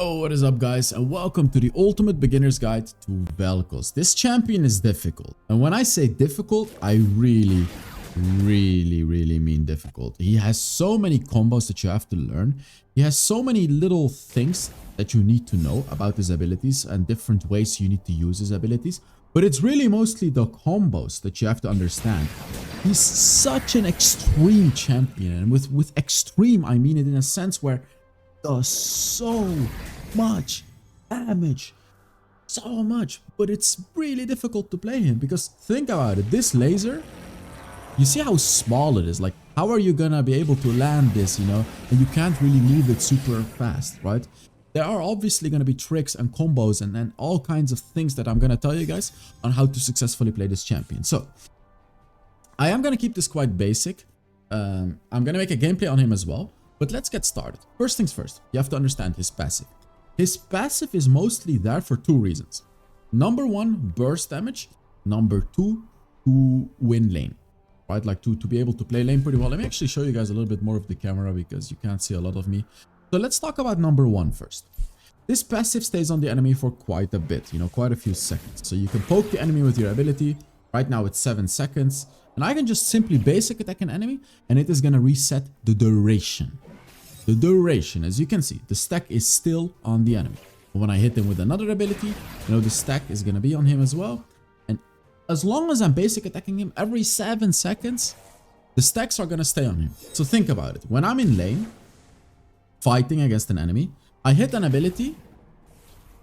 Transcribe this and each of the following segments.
Yo, what is up guys, and welcome to the ultimate beginner's guide to Vel'koz. This champion is difficult, and when I say difficult, I really mean difficult. He has so many combos that you have to learn. He has so many little things that you need to know about his abilities and different ways you need to use his abilities. But it's really mostly the combos that you have to understand. He's such an extreme champion, and with extreme I mean it in a sense where does so much damage, so much, but it's really difficult to play him because think about it, this laser, you see how small it is. Like, how are you gonna be able to land this, you know, and you can't really move it super fast, right? There are obviously gonna be tricks and combos and all kinds of things that I'm gonna tell you guys on how to successfully play this champion. So I am gonna keep this quite basic. I'm gonna make a gameplay on him as well. But let's get started. First things first, you have to understand his passive. His passive is mostly there for two reasons. Number one, burst damage. Number two, to win lane. Right, like to be able to play lane pretty well. Let me actually show you guys a little bit more of the camera because you can't see a lot of me. So let's talk about number one first. This passive stays on the enemy for quite a bit, you know, quite a few seconds. So you can poke the enemy with your ability. Right now it's 7 seconds. And I can just simply basic attack an enemy and it is going to reset the duration. The duration, as you can see, the stack is still on the enemy. But when I hit him with another ability, you know, the stack is going to be on him as well. And as long as I'm basic attacking him every 7 seconds, the stacks are going to stay on him. So think about it. When I'm in lane, fighting against an enemy, I hit an ability,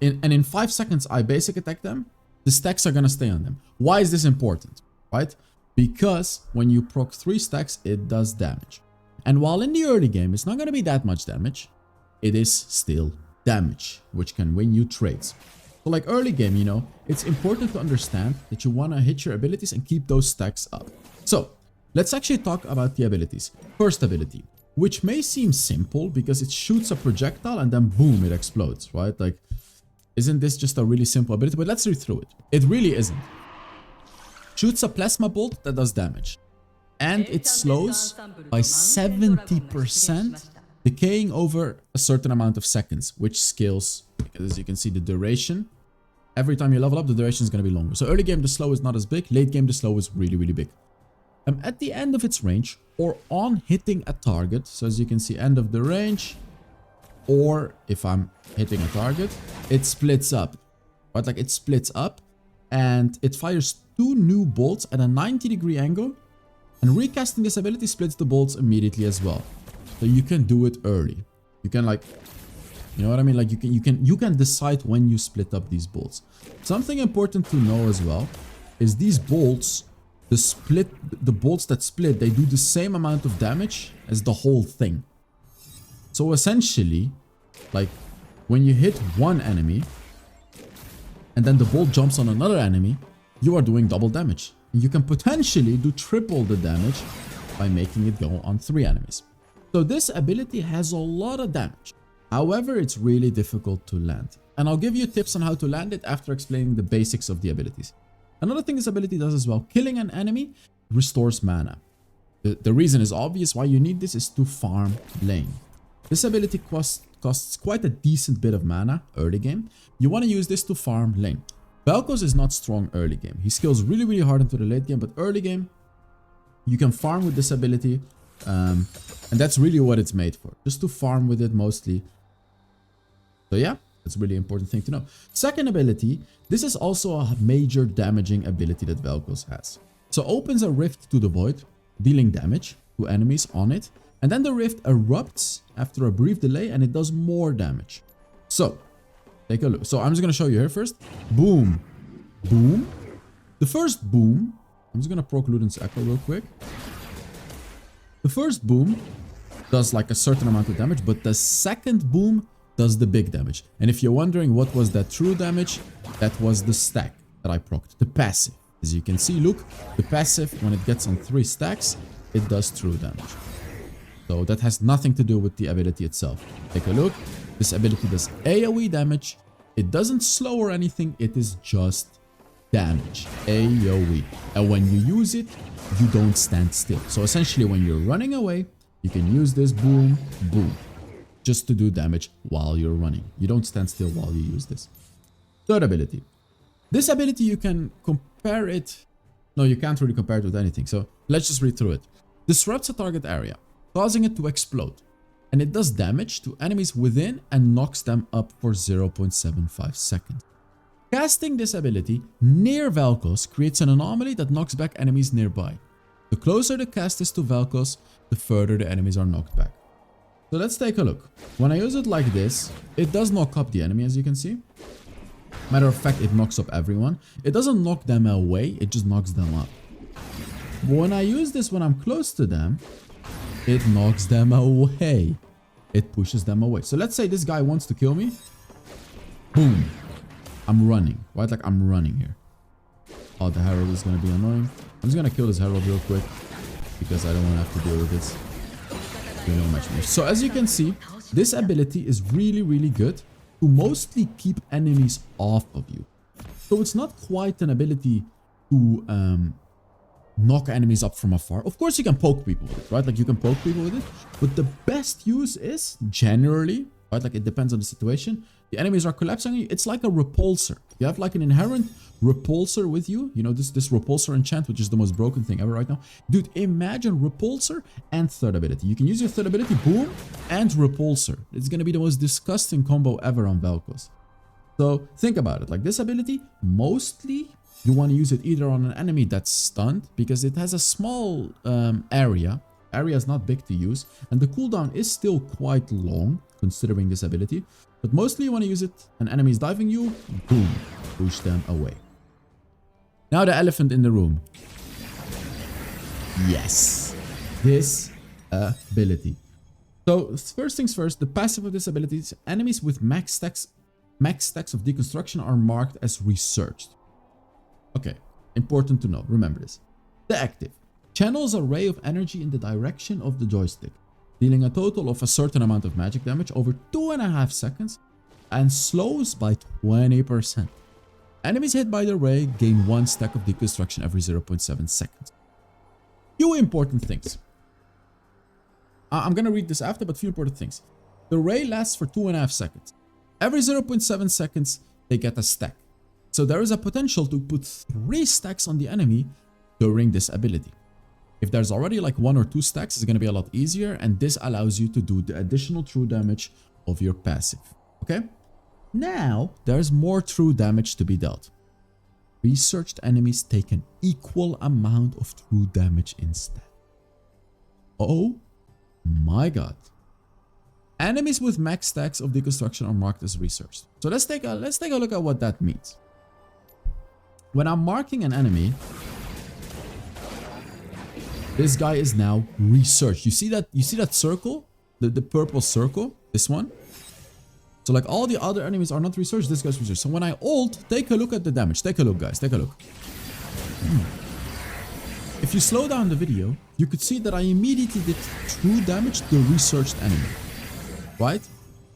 and in 5 seconds I basic attack them, the stacks are going to stay on them. Why is this important? Right? Because when you proc 3 stacks, it does damage. And while in the early game, it's not going to be that much damage, it is still damage, which can win you trades. So like early game, you know, it's important to understand that you want to hit your abilities and keep those stacks up. So let's actually talk about the abilities. First ability, which may seem simple because it shoots a projectile and then boom, it explodes, right? Like, isn't this just a really simple ability? But let's read through it. It really isn't. Shoots a plasma bolt that does damage. And it slows by 70%, decaying over a certain amount of seconds, which scales, because as you can see, the duration, every time you level up, the duration is going to be longer. So early game, the slow is not as big. Late game, the slow is really big. At the end of its range, or on hitting a target, so as you can see, end of the range, or if I'm hitting a target, it splits up. Right? Like it splits up, and it fires 2 new bolts at a 90-degree angle. And recasting this ability splits the bolts immediately as well. So you can do it early. You can, like, you know what I mean? Like you can decide when you split up these bolts. Something important to know as well is these bolts, the bolts that split, they do the same amount of damage as the whole thing. So essentially, like when you hit one enemy and then the bolt jumps on another enemy, you are doing double damage. You can potentially do triple the damage by making it go on 3 enemies. So this ability has a lot of damage. However, it's really difficult to land. And I'll give you tips on how to land it after explaining the basics of the abilities. Another thing this ability does as well, killing an enemy restores mana. The reason is obvious. Why you need this is to farm lane. This ability costs quite a decent bit of mana early game. You want to use this to farm lane. Vel'koz is not strong early game. He scales really hard into the late game, but early game, you can farm with this ability. And that's really what it's made for. Just to farm with it mostly. So yeah, that's a really important thing to know. Second ability, this is also a major damaging ability that Vel'koz has. So opens a rift to the void, dealing damage to enemies on it. And then the rift erupts after a brief delay and it does more damage. So take a look. So I'm just going to show you here first. Boom. Boom. The first boom. I'm just going to proc Luden's Echo real quick. The first boom does like a certain amount of damage, but the second boom does the big damage. And if you're wondering what was that true damage, that was the stack that I procced. The passive. As you can see, look, the passive, when it gets on 3 stacks, it does true damage. So that has nothing to do with the ability itself. Take a look. This ability does AoE damage. It doesn't slow or anything. It is just damage. AoE. And when you use it, you don't stand still. So essentially when you're running away, you can use this boom, boom. just to do damage while you're running. You don't stand still while you use this. Third ability. This ability, you can compare it. No, you can't really compare it with anything. So let's just read through it. Disrupts a target area, causing it to explode. And it does damage to enemies within and knocks them up for 0.75 seconds. Casting this ability near Vel'koz creates an anomaly that knocks back enemies nearby. The closer the cast is to Vel'koz, the further the enemies are knocked back. So let's take a look. When I use it like this, it does knock up the enemy, as you can see. Matter of fact, it knocks up everyone. It doesn't knock them away, it just knocks them up. But when I use this when I'm close to them, it knocks them away. It pushes them away. So let's say this guy wants to kill me. Boom. I'm running, right? Like I'm running here. Oh, the Herald is going to be annoying. I'm just going to kill this Herald real quick because I don't want to have to deal with this. No much more. So as you can see, this ability is really, really good to mostly keep enemies off of you. So it's not quite an ability to knock enemies up from afar. Of course, you can poke people with it, right? Like you can poke people with it. But the best use is generally, right? Like it depends on the situation. The enemies are collapsing on you. It's like a repulsor. You have like an inherent repulsor with you. You know, this repulsor enchant, which is the most broken thing ever right now. Dude, imagine repulsor and third ability. You can use your third ability, boom, and repulsor. It's going to be the most disgusting combo ever on Vel'koz. So think about it. Like this ability, mostly you want to use it either on an enemy that's stunned because it has a small area. Area is not big to use. And the cooldown is still quite long considering this ability. But mostly you want to use it. An enemy is diving you, boom, push them away. Now the elephant in the room. Yes, this ability. So first things first, the passive of this ability is enemies with max stacks of deconstruction are marked as researched. Okay, important to know. Remember this. The active channels a ray of energy in the direction of the joystick, dealing a total of a certain amount of magic damage over 2.5 seconds and slows by 20%. Enemies hit by the ray gain 1 stack of deconstruction every 0.7 seconds. Few important things. I'm gonna read this after, but few important things. The ray lasts for 2.5 seconds. Every 0.7 seconds, they get a stack. So there is a potential to put 3 stacks on the enemy during this ability. If there's already like 1 or 2 stacks, it's going to be a lot easier, and this allows you to do the additional true damage of your passive. Okay? Now, there's more true damage to be dealt. Researched enemies take an equal amount of true damage instead. Oh my god. Enemies with max stacks of deconstruction are marked as researched. So let's take a look at what that means. When I'm marking an enemy, this guy is now researched. You see that circle? The purple circle? This one? So like all the other enemies are not researched, this guy's researched. So when I ult, take a look at the damage. Take a look, guys. Take a look. If you slow down the video, you could see that I immediately did true damage to the researched enemy. Right?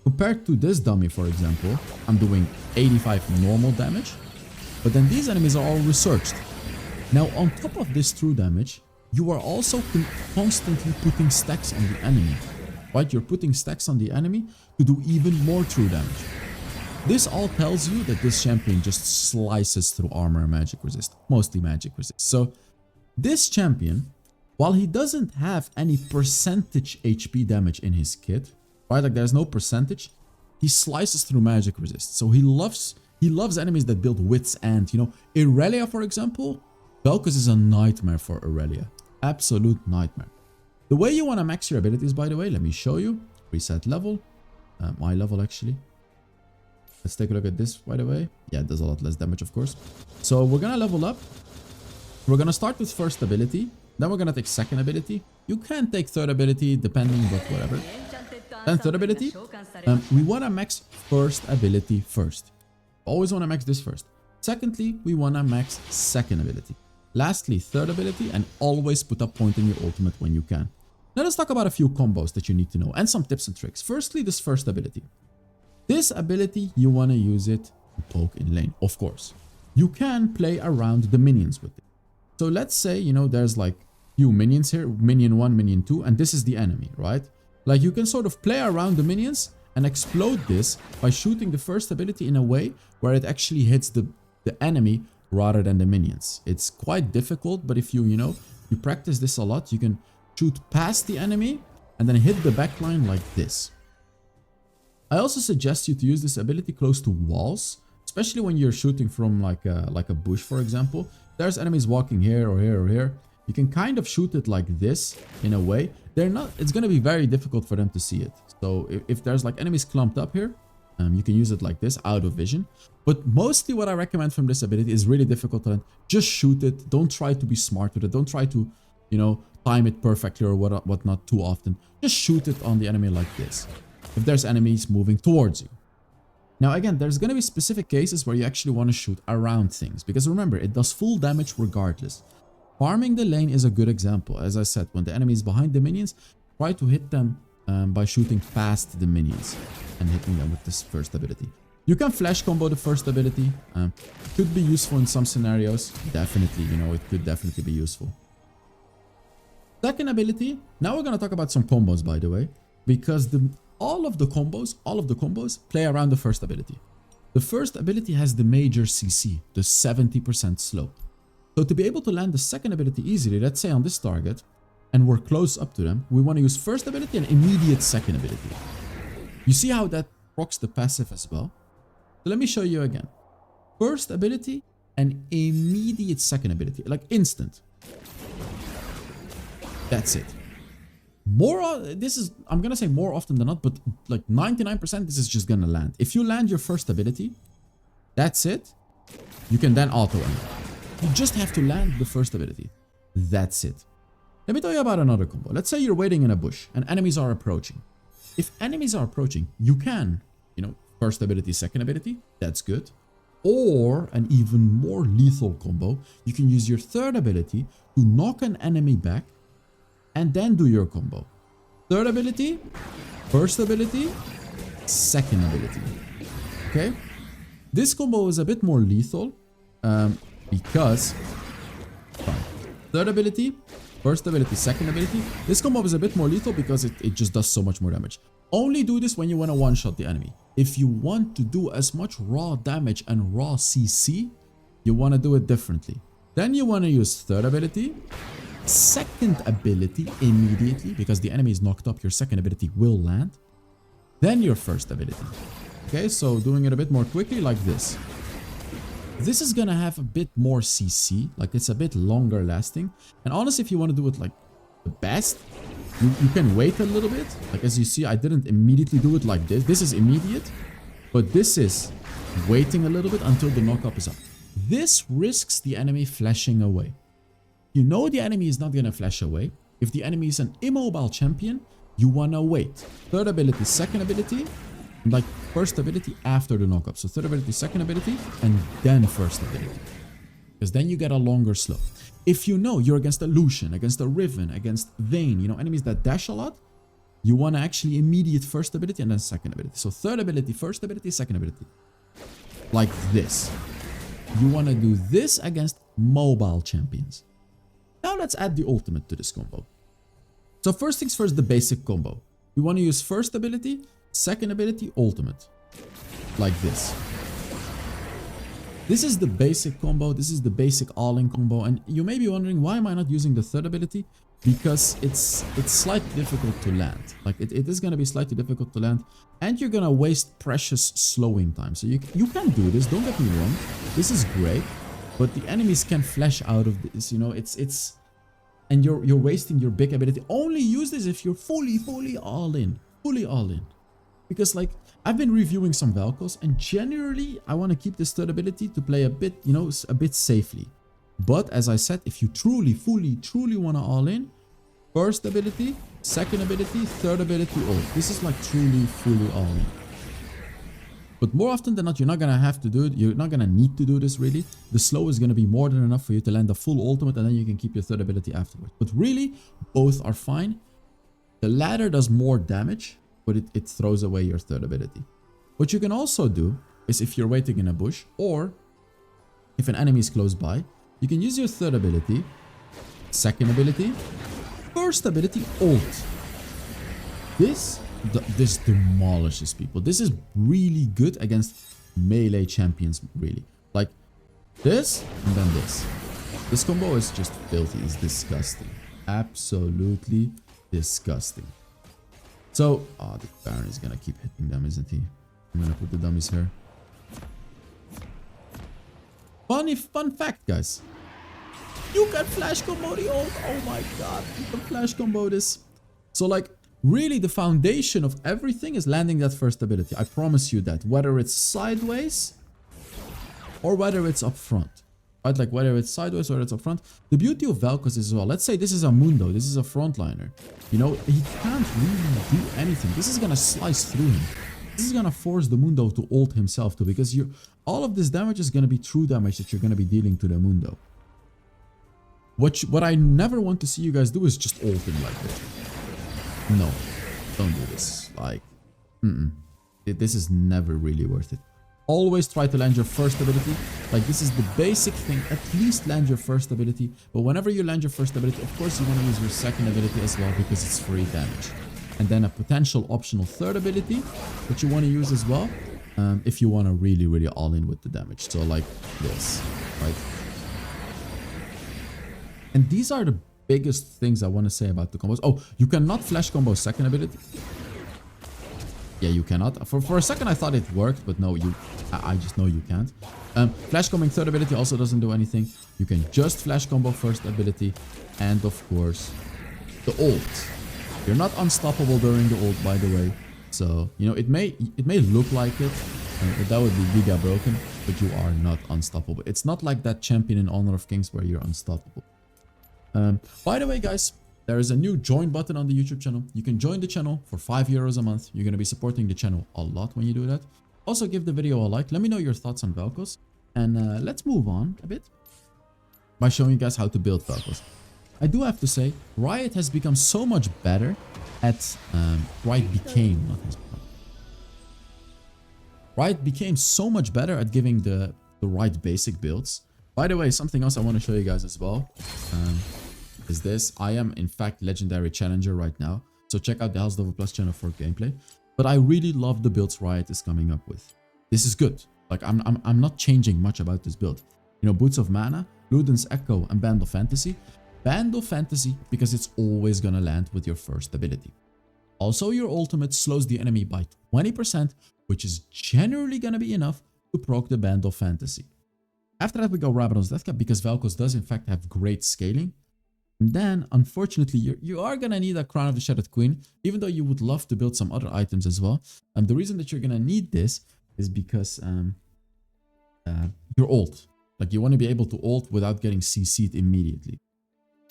Compared to this dummy, for example, I'm doing 85 normal damage. But then these enemies are all researched. Now, on top of this true damage, you are also constantly putting stacks on the enemy. Right? You're putting stacks on the enemy to do even more true damage. This all tells you that this champion just slices through armor and magic resist. Mostly magic resist. So, this champion, while he doesn't have any percentage HP damage in his kit, right? Like there's no percentage, he slices through magic resist. So he loves enemies that build wits and, you know, Irelia, for example, Vel'koz is a nightmare for Irelia. Absolute nightmare. The way you want to max your abilities, by the way, let me show you. Reset level. My level, actually. Let's take a look at this, by the way. Yeah, it does a lot less damage, of course. So we're going to level up. We're going to start with first ability. Then we're going to take second ability. You can take third ability, depending, but whatever. Then third ability. We want to max first ability first. Always want to max this first. Secondly, we want to max second ability. Lastly, third ability, and always put a point in your ultimate when you can. Now let's talk about a few combos that you need to know and some tips and tricks. Firstly, this first ability. This ability, you want to use it to poke in lane, of course. You can play around the minions with it. So let's say, you know, there's like few minions here, minion 1, minion 2, and this is the enemy, right? Like you can sort of play around the minions and explode this by shooting the first ability in a way where it actually hits the enemy rather than the minions. It's quite difficult, but if you practice this a lot, you can shoot past the enemy and then hit the backline like this. I also suggest you to use this ability close to walls, especially when you're shooting from like a bush, for example. There's enemies walking here or here or here. You can kind of shoot it like this in a way. It's going to be very difficult for them to see it. So if there's like enemies clumped up here, you can use it like this out of vision. But mostly what I recommend from this ability is really difficult to land. Just shoot it. Don't try to be smart with it. Don't try to, time it perfectly or whatnot too often. Just shoot it on the enemy like this, if there's enemies moving towards you. Now again, there's going to be specific cases where you actually want to shoot around things, because remember, it does full damage regardless. Farming the lane is a good example. As I said, when the enemy is behind the minions, try to hit them by shooting past the minions and hitting them with this first ability. You can flash combo the first ability. Could be useful in some scenarios. Definitely, it could definitely be useful. Second ability. Now we're going to talk about some combos, by the way, because all of the combos play around the first ability. The first ability has the major CC, the 70% slope. So to be able to land the second ability easily, let's say on this target, and we're close up to them, we want to use first ability and immediate second ability. You see how that procs the passive as well? So let me show you again. First ability and immediate second ability, like instant. That's it. I'm gonna say more often than not, but like 99%, this is just gonna land. If you land your first ability, that's it. You can then auto end. You just have to land the first ability. That's it. Let me tell you about another combo. Let's say you're waiting in a bush and enemies are approaching. If enemies are approaching, you can, first ability, second ability. That's good. Or an even more lethal combo, you can use your third ability to knock an enemy back and then do your combo. Third ability, first ability, second ability. Okay? This combo is a bit more lethal because third ability, first ability, second ability. This combo is a bit more lethal because it just does so much more damage. Only do this when you want to one-shot the enemy. If you want to do as much raw damage and raw CC, you want to do it differently. Then you want to use third ability, second ability immediately, because the enemy is knocked up, your second ability will land. Then your first ability. Okay, so doing it a bit more quickly like this. This is gonna have a bit more CC, like it's a bit longer lasting. And honestly, if you want to do it like the best, you can wait a little bit. Like as you see, I didn't immediately do it like this. This is immediate, but this is waiting a little bit until the knockup is up. This risks the enemy flashing away. You know the enemy is not gonna flash away. If the enemy is an immobile champion, you wanna wait. Third ability, second ability, and like first ability after the knockup. So third ability, second ability, and then first ability. Because then you get a longer slow. If you know you're against a Lucian, against a Riven, against Vayne, enemies that dash a lot, you want to actually immediate first ability and then second ability. So third ability, first ability, second ability. Like this. You want to do this against mobile champions. Now let's add the ultimate to this combo. So first things first, the basic combo. We want to use first ability, second ability, ultimate. Like this. This is the basic combo. This is the basic all-in combo. And you may be wondering, why am I not using the third ability? Because it's slightly difficult to land. Like it is going to be slightly difficult to land. And you're going to waste precious slowing time. So you can do this. Don't get me wrong. This is great. But the enemies can flash out of this. And you're wasting your big ability. Only use this if you're fully all in. Fully all in. Because like I've been reviewing some Vel'koz, and generally I want to keep this third ability to play a bit, a bit safely. But as I said, if you truly want to all in, first ability, second ability, third ability, ult. This is like truly fully all in. But more often than not, you're not going to have to do it. You're not going to need to do this really. The slow is going to be more than enough for you to land a full ultimate, and then you can keep your third ability afterwards. But really, both are fine. The latter does more damage, but it throws away your third ability. What you can also do is, if you're waiting in a bush, or if an enemy is close by, you can use your third ability, second ability, first ability, ult. This demolishes people. This is really good against melee champions, really. Like this and then this. This combo is just filthy. It's disgusting. Absolutely disgusting. So, oh, the Baron is gonna keep hitting them, isn't he? I'm gonna put the dummies here. Fun fact, guys. You can flash combo the ult. Oh my god, you can flash combo this. So like, really the foundation of everything is landing that first ability. I promise you that. Whether it's sideways or whether it's up front. Right? Like whether it's sideways or it's up front. The beauty of Vel'koz is as well. Let's say this is a Mundo. This is a frontliner. You know, he can't really do anything. This is gonna slice through him. This is gonna force the Mundo to ult himself too. Because all of this damage is gonna be true damage that you're gonna be dealing to the Mundo. What I never want to see you guys do is just ulting like this. No, don't do this. Like, this is never really worth it. Always try to land your first ability. Like, this is the basic thing. At least land your first ability. But whenever you land your first ability, of course you want to use your second ability as well because it's free damage. And then a potential optional third ability that you want to use as well if you want to really all in with the damage. So like this, right? And these are the biggest things I want to say about the combos. Oh, you cannot flash combo second ability. Yeah, you cannot. For a second, I thought it worked, but no, I just know you can't. Flash combing third ability also doesn't do anything. You can just flash combo first ability. And of course, the ult. You're not unstoppable during the ult, by the way. So, you know, it may look like it. But that would be giga broken. But you are not unstoppable. It's not like that champion in Honor of Kings where you're unstoppable. By the way, guys, there is a new join button on the YouTube channel. You can join the channel for €5 a month. You're going to be supporting the channel a lot when you do that. Also, give the video a like. Let me know your thoughts on Vel'koz. And let's move on a bit by showing you guys how to build Vel'koz. I do have to say, Riot has become so much better at... Riot became so much better at giving the right basic builds. By the way, something else I want to show you guys as well. Is this. I am in fact Legendary Challenger right now. So check out the HellsDevil Plus channel for gameplay. But I really love the builds Riot is coming up with. This is good. Like I'm not changing much about this build. You know, Boots of Mana, Luden's Echo, and Band of Fantasy. Band of Fantasy because it's always gonna land with your first ability. Also, your ultimate slows the enemy by 20%, which is generally gonna be enough to proc the Band of Fantasy. After that, we go Rabadon's Death Cap because Vel'koz does in fact have great scaling. And then, unfortunately, you are going to need a Crown of the Shattered Queen, even though you would love to build some other items as well. And the reason that you're going to need this is because your ult. Like, you want to be able to ult without getting CC'd immediately.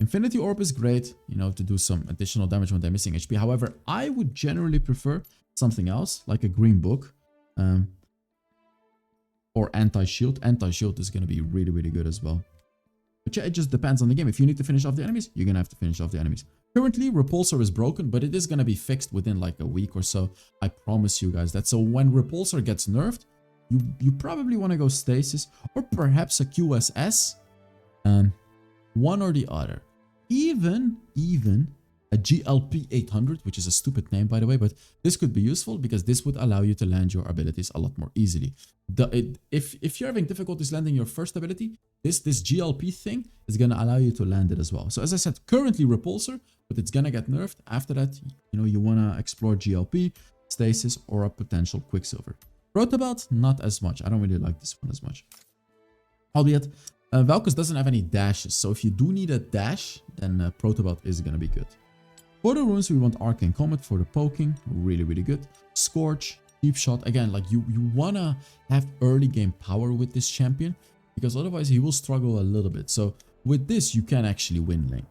Infinity Orb is great, you know, to do some additional damage when they're missing HP. However, I would generally prefer something else, like a Green Book. Or Anti-Shield. Anti-Shield is going to be really good as well. But yeah, it just depends on the game. If you need to finish off the enemies, you're going to have to finish off the enemies. Currently, Repulsor is broken, but it is going to be fixed within like a week or so. I promise you guys that. So when Repulsor gets nerfed, you probably want to go Stasis or perhaps a QSS. One or the other. Even a GLP 800, which is a stupid name, by the way, but this could be useful because this would allow you to land your abilities a lot more easily. If you're having difficulties landing your first ability, this GLP thing is going to allow you to land it as well. So as I said, currently Repulsor, but it's going to get nerfed. After that, you know, you want to explore GLP, Stasis, or a potential Quicksilver. Protobelt, not as much. I don't really like this one as much. Albeit, Vel'koz doesn't have any dashes, so if you do need a dash, then Protobelt is going to be good. For the runes, we want Arcane Comet for the poking, really good. Scorch, Deep Shot, again, like you want to have early game power with this champion, because otherwise he will struggle a little bit. So with this, you can actually win lane.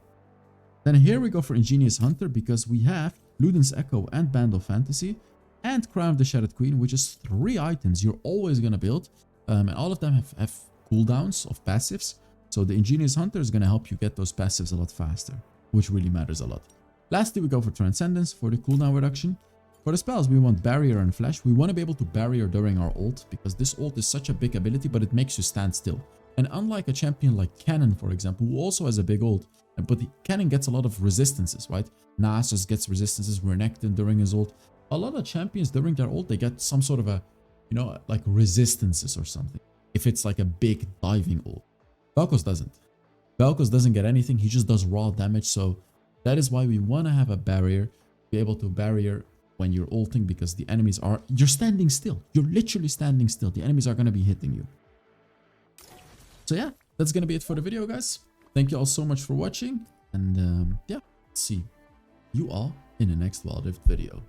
Then here we go for Ingenious Hunter, because we have Luden's Echo and Band of Fantasy, and Crown of the Shattered Queen, which is 3 items you're always going to build, and all of them have cooldowns of passives. So the Ingenious Hunter is going to help you get those passives a lot faster, which really matters a lot. Lastly, we go for Transcendence for the cooldown reduction. For the spells, we want Barrier and Flash. We want to be able to barrier during our ult, because this ult is such a big ability, but it makes you stand still. And unlike a champion like Cannon, for example, who also has a big ult, But Cannon gets a lot of resistances, right? Nasus gets resistances, Renekton during his ult. A lot of champions during their ult, they get some sort of a, you know, like resistances or something. If it's like a big diving ult. Vel'koz doesn't. Vel'koz doesn't get anything, he just does raw damage. So that is why we want to have a barrier, be able to barrier when you're ulting, because the enemies are, you're standing still. You're literally standing still. The enemies are going to be hitting you. So yeah, that's going to be it for the video, guys. Thank you all so much for watching. And yeah, see you all in the next HellsDevil video.